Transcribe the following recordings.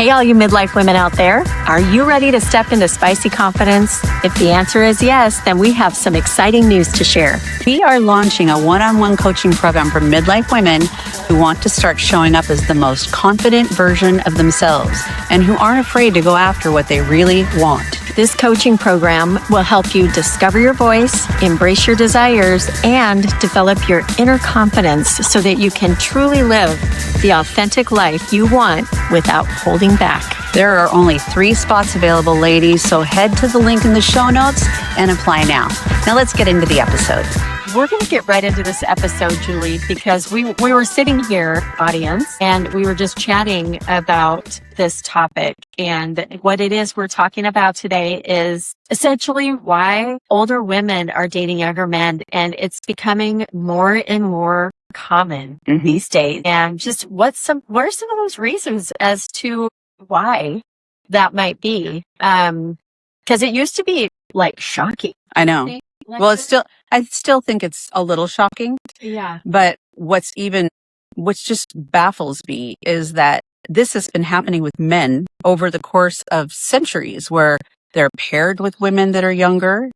Hey, all you midlife women out there, are you ready to step into spicy confidence? If the answer is yes, then we have some exciting news to share. We are launching a one-on-one coaching program for midlife women who want to start showing up as the most confident version of themselves and who aren't afraid to go after what they really want. This coaching program will help you discover your voice, embrace your desires, and develop your inner confidence so that you can truly live the authentic life you want without holding back. There are only 3 spots available, ladies, so head to the link in the show notes and apply now. Now let's get into the episode. We're going to get right into this episode, Julie, because we were sitting here, audience, and we were just chatting about this topic. And what it is we're talking about today is essentially why older women are dating younger men. And it's becoming more and more common these days. And just what are some of those reasons as to why that might be? Because it used to be like shocking. I know. Well, I still think it's a little shocking. Yeah. But what's just baffles me is that this has been happening with men over the course of centuries, where they're paired with women that are younger.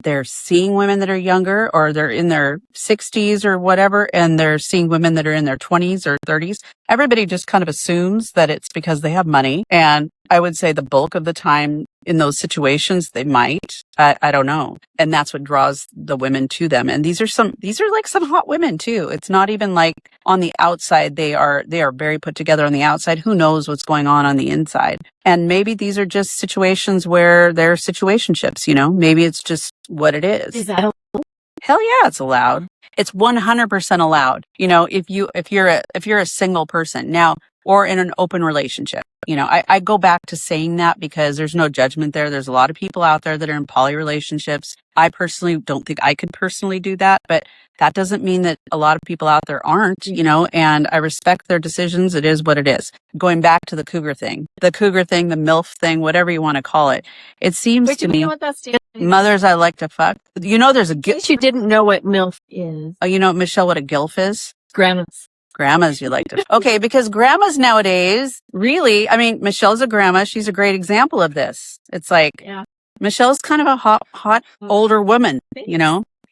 They're seeing women that are younger, or they're in their 60s or whatever, and they're seeing women that are in their 20s or 30s. Everybody just kind of assumes that it's because they have money. And I would say the bulk of the time in those situations, they might. I don't know. And that's what draws the women to them. And these are like some hot women too. It's not even like on the outside, they are very put together on the outside. Who knows what's going on the inside? And maybe these are just situations where they're situationships, maybe it's just what it is. Is that allowed? Hell yeah, it's allowed. It's 100% allowed. If you're a single person now, or in an open relationship. I go back to saying that because there's no judgment there. There's a lot of people out there that are in poly relationships. I personally don't think I could personally do that, but that doesn't mean that a lot of people out there aren't, and I respect their decisions. It is what it is. Going back to the cougar thing, the MILF thing, whatever you want to call it. It seems to me, you know what that stands for? Mothers I like to fuck. There's a In case you didn't know what MILF is. Oh, Michelle, what a GILF is? Grandmas you like to. Okay, because grandmas nowadays, really, Michelle's a grandma. She's a great example of this. It's like, yeah. Michelle's kind of a hot older woman,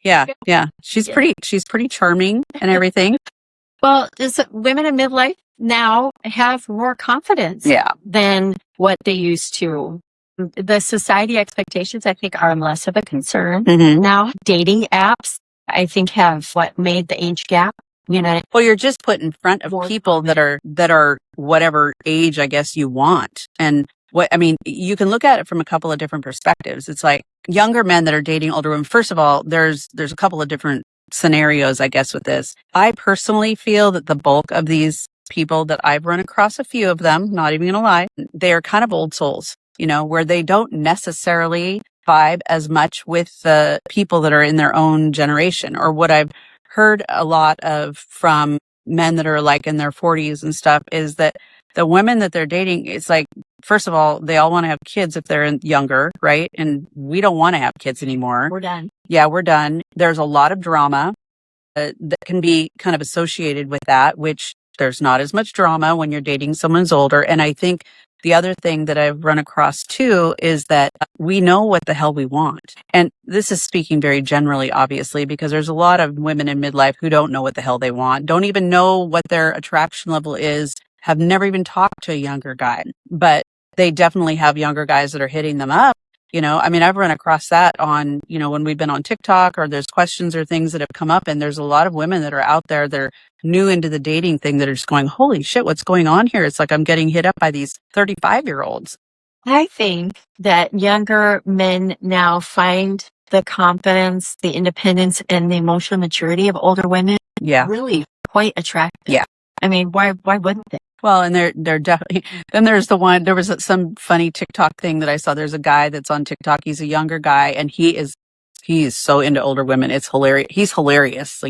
Yeah. She's pretty charming and everything. Well, women in midlife now have more confidence than what they used to. The society expectations, I think, are less of a concern. Now. Dating apps, I think, have made the age gap. Well, you're just put in front of people that are whatever age, I guess, you want. And you can look at it from a couple of different perspectives. It's like younger men that are dating older women. First of all, there's a couple of different scenarios, I guess, with this. I personally feel that the bulk of these people that I've run across, a few of them, not even gonna lie, they are kind of old souls, where they don't necessarily vibe as much with the people that are in their own generation. Or what I've heard a lot of from men that are like in their 40s and stuff is that the women that they're dating, it's like, first of all, they all want to have kids if they're younger, right? And we don't want to have kids anymore. We're done. Yeah, we're done. There's a lot of drama that can be kind of associated with that, which there's not as much drama when you're dating someone who's older. And I think the other thing that I've run across too is that we know what the hell we want. And this is speaking very generally, obviously, because there's a lot of women in midlife who don't know what the hell they want, don't even know what their attraction level is, have never even talked to a younger guy, but they definitely have younger guys that are hitting them up. I've run across that on, when we've been on TikTok, or there's questions or things that have come up, and there's a lot of women that are out there that are new into the dating thing that are just going, holy shit, what's going on here? It's like I'm getting hit up by these 35-year-olds. I think that younger men now find the confidence, the independence, and the emotional maturity of older women really quite attractive. Yeah. Why wouldn't they? Well, and they're definitely, then there's there was some funny TikTok thing that I saw. There's a guy that's on TikTok. He's a younger guy, and he is so into older women. It's hilarious. He's hilarious.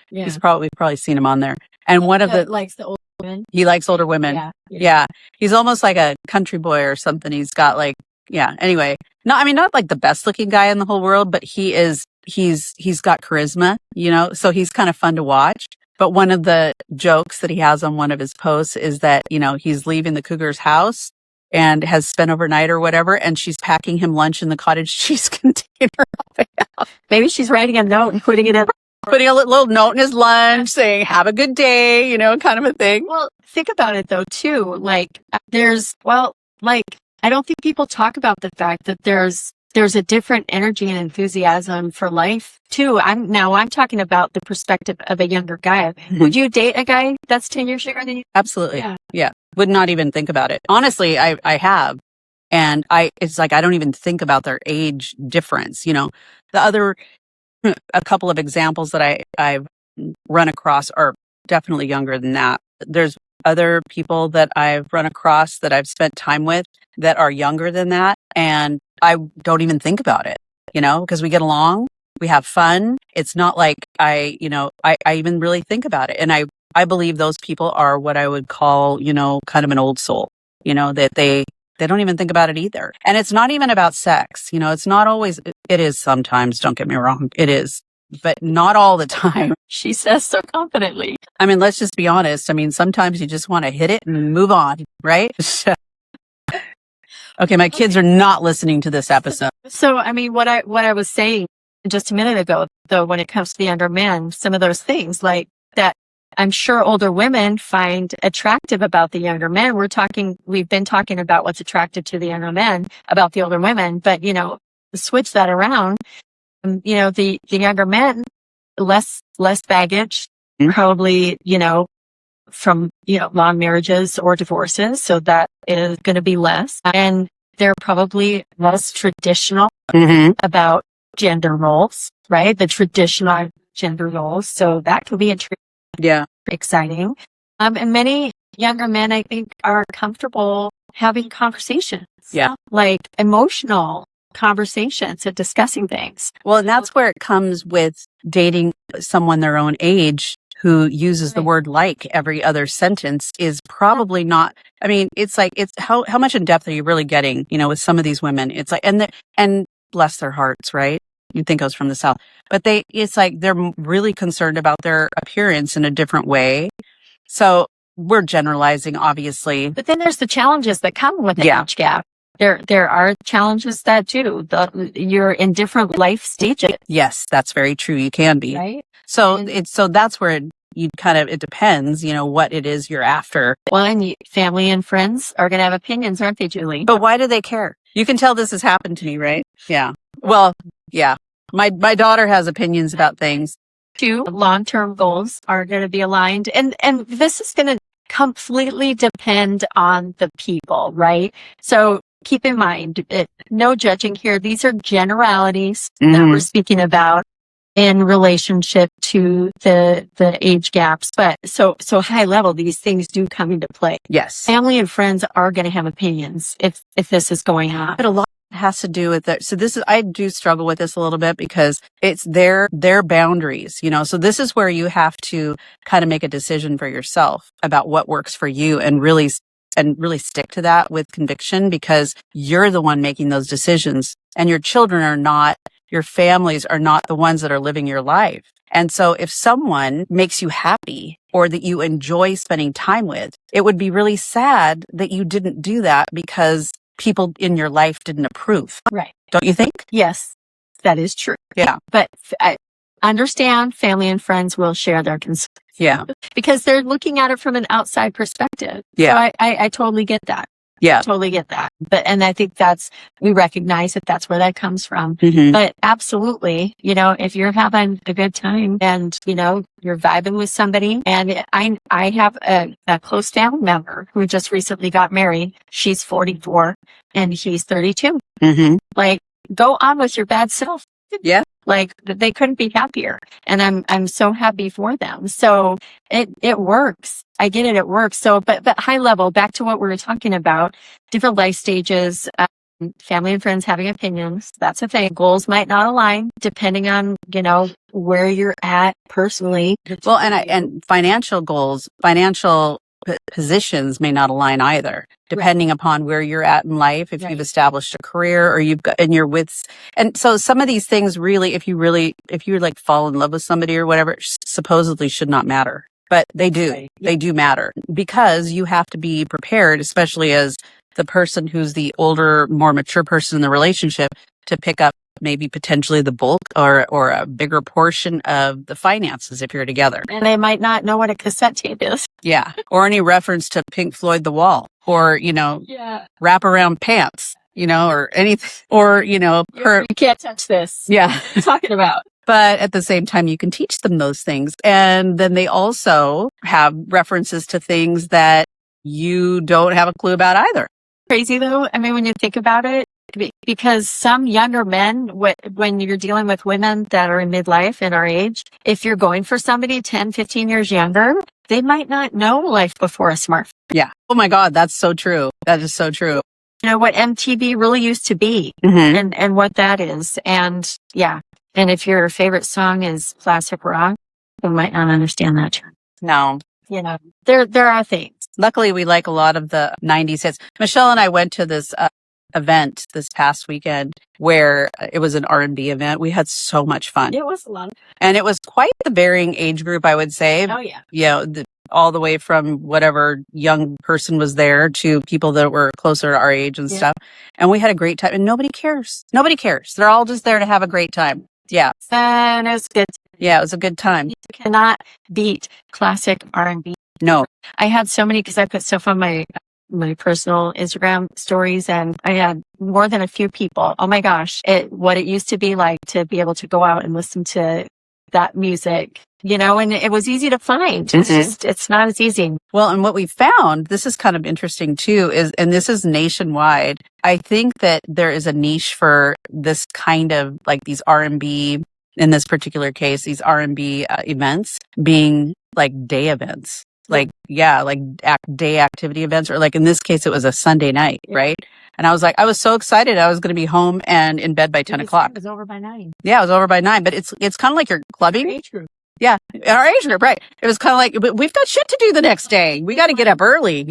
He's probably seen him on there. And one of the likes the older women. He likes older women. Yeah. He's almost like a country boy or something. He's got anyway, not like the best looking guy in the whole world, but he's got charisma, so he's kind of fun to watch. But one of the jokes that he has on one of his posts is that, he's leaving the Cougars' house and has spent overnight or whatever, and she's packing him lunch in the cottage cheese container. Maybe she's writing a note and putting it in. Putting a little note in his lunch saying, have a good day, you know, kind of a thing. Well, think about it though, too. Like I don't think people talk about the fact that there's a different energy and enthusiasm for life too. I'm talking about the perspective of a younger guy. Mm-hmm. Would you date a guy that's 10 years younger than you? Absolutely. Yeah. Would not even think about it. Honestly, I have. And it's like, I don't even think about their age difference. You know, a couple of examples that I've run across are definitely younger than that. There's other people that I've run across that I've spent time with that are younger than that. And I don't even think about it, you know, because we get along, we have fun. It's not like I even really think about it. And I believe those people are what I would call, you know, kind of an old soul, you know, that they don't even think about it either. And it's not even about sex. You know, it's not always, it is sometimes, don't get me wrong. It is, but not all the time. She says so confidently. I mean, let's just be honest. I mean, sometimes you just want to hit it and move on, right? Okay. My kids are not listening to this episode. So, I mean, what I was saying just a minute ago, though, when it comes to the younger men, some of those things like that, I'm sure older women find attractive about the younger men. We've been talking about what's attractive to the younger men about the older women, but, you know, switch that around. You know, the younger men, less baggage, probably, you know, from, you know, long marriages or divorces. So that is going to be less. And they're probably less traditional about gender roles, right? The traditional gender roles. So that could be exciting. And many younger men, I think, are comfortable having conversations. Yeah. Like emotional conversations and discussing things. Well, and that's where it comes with dating someone their own age who uses the word like every other sentence is probably not, I mean, it's like, it's how much in depth are you really getting, you know, with some of these women? It's like, and bless their hearts, right? You'd think I was from the South, but it's like they're really concerned about their appearance in a different way. So we're generalizing, obviously. But then there's the challenges that come with the age gap. There are challenges that do. You're in different life stages. Yes, that's very true. You can be. Right. So that's where it depends, you know, what it is you're after. Well, and family and friends are going to have opinions, aren't they, Julie? But why do they care? You can tell this has happened to me, right? Yeah. Well, yeah. My daughter has opinions about things. Two long-term goals are going to be aligned. And this is going to completely depend on the people, right? So keep in mind, no judging here. These are generalities that we're speaking about in relationship to the age gaps. But so high level, these things do come into play. Yes. Family and friends are going to have opinions if this is going on. But a lot has to do with that. So I do struggle with this a little bit because it's their boundaries, you know, so this is where you have to kind of make a decision for yourself about what works for you and really stick to that with conviction, because you're the one making those decisions and your children are not, your families are not the ones that are living your life. And so if someone makes you happy or that you enjoy spending time with, it would be really sad that you didn't do that because people in your life didn't approve. Right. Don't you think? Yes, that is true. Yeah. But I understand family and friends will share their concerns. Yeah. Because they're looking at it from an outside perspective. Yeah. So I totally get that. Yeah. Totally get that. And I think we recognize that that's where that comes from. But absolutely, you know, if you're having a good time and, you know, you're vibing with somebody, and I have a close family member who just recently got married. She's 44 and he's 32. Like, go on with your bad self. Yeah. Like, they couldn't be happier. And I'm so happy for them. So it works. I get it. It works. So, but high level, back to what we were talking about, different life stages, family and friends having opinions. That's a thing. Goals might not align depending on, you know, where you're at personally. Well, and financial goals, financial positions may not align either, depending upon where you're at in life. If you've established a career or and you're with, and so some of these things really, if you like fall in love with somebody or whatever, supposedly should not matter, but they do. They do matter because you have to be prepared, especially as the person who's the older, more mature person in the relationship to pick up maybe potentially the bulk or a bigger portion of the finances if you're together. And they might not know what a cassette tape is. Yeah. Or any reference to Pink Floyd The Wall or, wrap around pants, or anything, or, You can't touch this. Yeah. What are you talking about? But at the same time, you can teach them those things. And then they also have references to things that you don't have a clue about either. Crazy though. I mean, when you think about it, because some younger men, when you're dealing with women that are in midlife in our age, if you're going for somebody 10, 15 years younger, they might not know life before a smartphone. Yeah. Oh my God. That's so true. That is so true. What MTV really used to be and what that is. And yeah. And if your favorite song is classic rock, you might not understand that term. No. There are things. Luckily, we like a lot of the 90s hits. Michelle and I went to this event this past weekend where it was an R&B event. We had so much fun. It was a lot. And it was quite the varying age group, I would say. Oh, yeah. All the way from whatever young person was there to people that were closer to our age and stuff. And we had a great time. And nobody cares. Nobody cares. They're all just there to have a great time. Yeah. And it was good. Yeah, it was a good time. You cannot beat classic R&B. No. I had so many because I put stuff on my personal Instagram stories, and I had more than a few people. Oh my gosh, what it used to be like to be able to go out and listen to that music, and it was easy to find. It's not as easy. Well, and what we found, this is kind of interesting too, and this is nationwide. I think that there is a niche for this kind of like these R&B, in this particular case, these R&B events being like day events. Like day activity events, or like in this case, it was a Sunday night, right? And I was so excited. I was going to be home and in bed by 10 o'clock. It was over by 9. Yeah, it was over by 9, but it's kind of like you're clubbing. Our age group. Yeah, our age group, right. It was kind of like, we've got shit to do the next day. We got to get up early,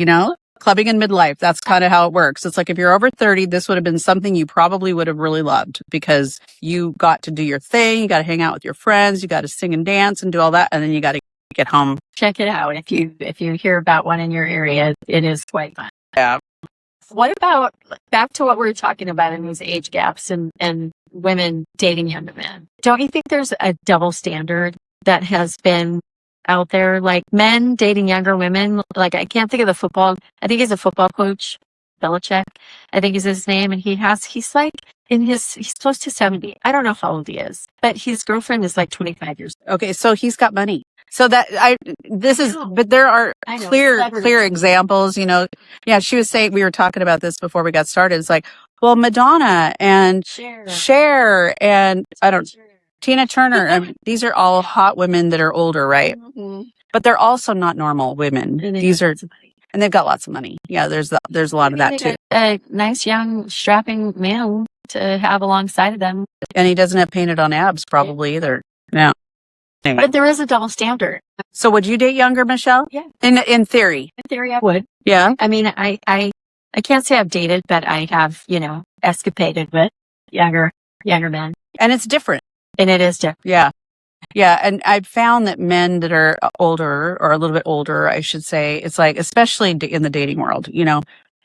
Clubbing in midlife. That's kind of how it works. It's like if you're over 30, this would have been something you probably would have really loved because you got to do your thing. You got to hang out with your friends. You got to sing and dance and do all that. And then you got to get home. Check it out. If you hear about one in your area, it is quite fun. Yeah. What about back to what we were talking about in these age gaps and women dating younger men? Don't you think there's a double standard that has been out there, like men dating younger women? Like I can't think of the football. I think he's a football coach, Belichick. I think is his name, and he's like he's close to 70. I don't know how old he is, but his girlfriend is like 25 years old. Okay, so he's got money. So but there are clear examples, Yeah, she was saying, we were talking about this before we got started. It's like, well, Madonna and Cher and Tina Turner. I mean, these are all hot women that are older, right? Mm-hmm. But they're also not normal women. And they've got lots of money. Yeah, there's a lot of that too. A nice young strapping man to have alongside of them. And he doesn't have painted on abs probably either. No. Anyway. But there is a double standard. So would you date younger, Michelle? Yeah. In theory? In theory, I would. Yeah. I mean, I can't say I've dated, but I have, escapaded with younger men. And it's different. And it is different. Yeah. Yeah. And I've found that men that are older or a little bit older, I should say, it's like, especially in the dating world,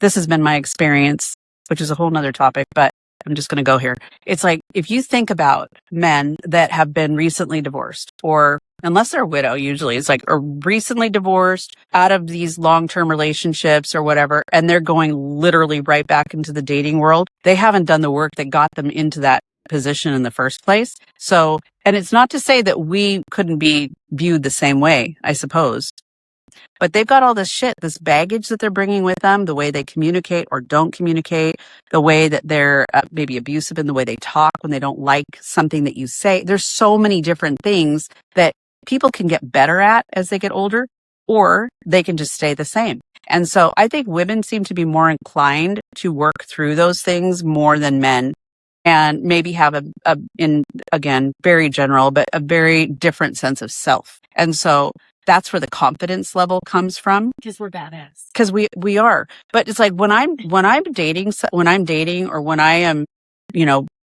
this has been my experience, which is a whole nother topic, but I'm just going to go here. It's like, if you think about men that have been recently divorced, or unless they're a widow, usually it's like are recently divorced out of these long-term relationships or whatever, and they're going literally right back into the dating world. They haven't done the work that got them into that position in the first place. So, and it's not to say that we couldn't be viewed the same way, I suppose. But they've got all this shit, this baggage that they're bringing with them, the way they communicate or don't communicate, the way that they're maybe abusive in the way they talk when they don't like something that you say. There's so many different things that people can get better at as they get older, or they can just stay the same. And so I think women seem to be more inclined to work through those things more than men, and maybe have again, very general, but a very different sense of self. And so that's where the confidence level comes from. Because we're badass. Because we are. But it's like when I'm dating, or when I am,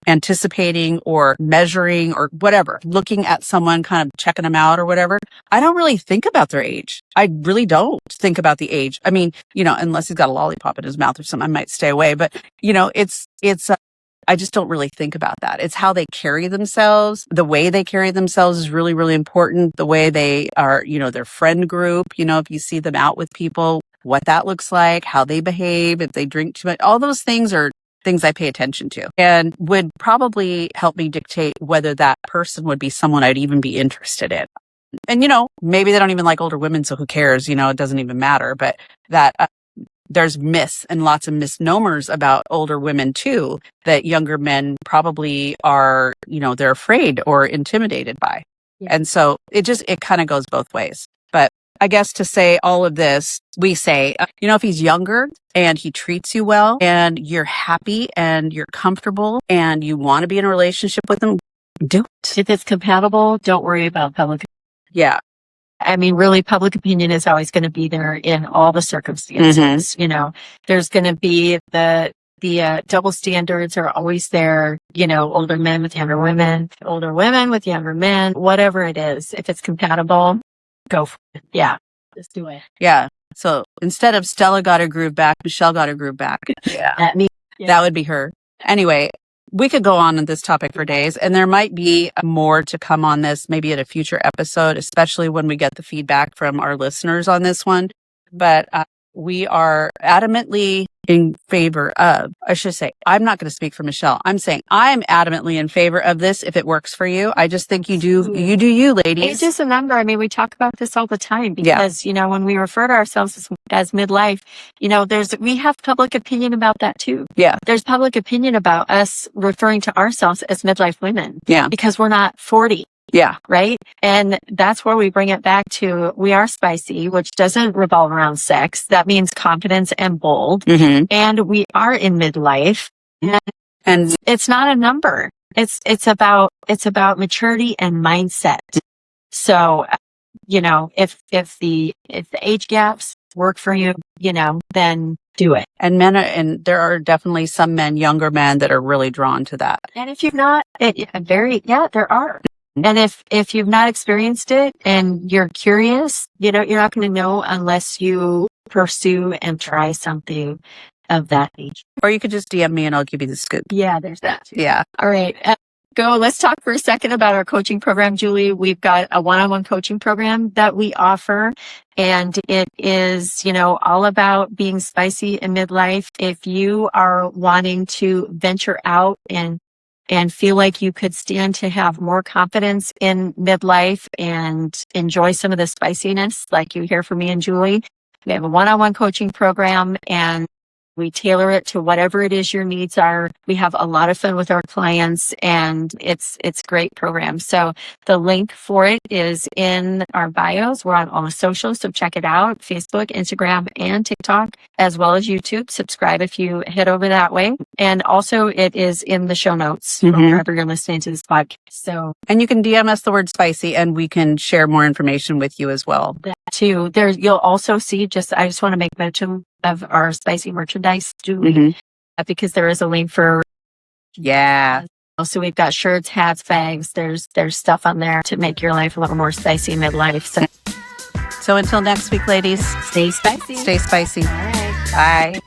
anticipating or measuring or whatever, looking at someone, kind of checking them out or whatever, I don't really think about their age. I really don't think about the age. I mean, unless he's got a lollipop in his mouth or something, I might stay away. But, I just don't really think about that. It's how they carry themselves. The way they carry themselves is really, really important. The way they are, their friend group, if you see them out with people, what that looks like, how they behave, if they drink too much, all those things are things I pay attention to and would probably help me dictate whether that person would be someone I'd even be interested in. And, maybe they don't even like older women, so who cares? It doesn't even matter. But that there's myths and lots of misnomers about older women too, that younger men probably are, they're afraid or intimidated by. Yeah. And so it kind of goes both ways. But I guess to say all of this, we say, if he's younger and he treats you well and you're happy and you're comfortable and you want to be in a relationship with him, do it. If it's compatible, don't worry about public. Yeah. I mean, really, public opinion is always going to be there in all the circumstances. Mm-hmm. There's going to be the double standards are always there, older men with younger women, older women with younger men, whatever it is. If it's compatible, go for it. Yeah. Just do it. Yeah. So instead of Stella got her groove back, Michelle got her groove back. Yeah. That would be her. Anyway, we could go on this topic for days, and there might be more to come on this, maybe at a future episode, especially when we get the feedback from our listeners on this one. But we are adamantly in favor of, I should say, I'm not going to speak for Michelle. I'm saying I'm adamantly in favor of this if it works for you. I just think you do you, ladies. Age is a number. I mean, we talk about this all the time because, when we refer to ourselves as midlife, we have public opinion about that too. Yeah. There's public opinion about us referring to ourselves as midlife women. Yeah. Because we're not 40. Yeah. Right. And that's where we bring it back to, we are spicy, which doesn't revolve around sex. That means confidence and bold. Mm-hmm. And we are in midlife. And it's not a number. It's about maturity and mindset. So, if the age gaps work for you, then do it. And there are definitely some men, younger men, that are really drawn to that. And if you've not, there are. And if you've not experienced it and you're curious, you're not going to know unless you pursue and try something of that age. Or you could just DM me and I'll give you the scoop. Yeah, there's that too. Yeah. All right. Let's talk for a second about our coaching program, Julie. We've got a one-on-one coaching program that we offer, and it is, all about being spicy in midlife. If you are wanting to venture out and feel like you could stand to have more confidence in midlife and enjoy some of the spiciness like you hear from me and Julie, we have a one-on-one coaching program, and we tailor it to whatever it is your needs are. We have a lot of fun with our clients, and it's a great program. So the link for it is in our bios. We're on all the socials, so check it out. Facebook, Instagram, and TikTok, as well as YouTube. Subscribe if you head over that way. And also it is in the show notes from wherever you're listening to this podcast. And you can DM us the word spicy and we can share more information with you as well. That too. You'll also see, I just want to make mention of our spicy merchandise, Julie, because there is a link for. Yeah. So we've got shirts, hats, bags. There's stuff on there to make your life a little more spicy midlife. So until next week, ladies, stay spicy. Stay spicy. All right. Bye.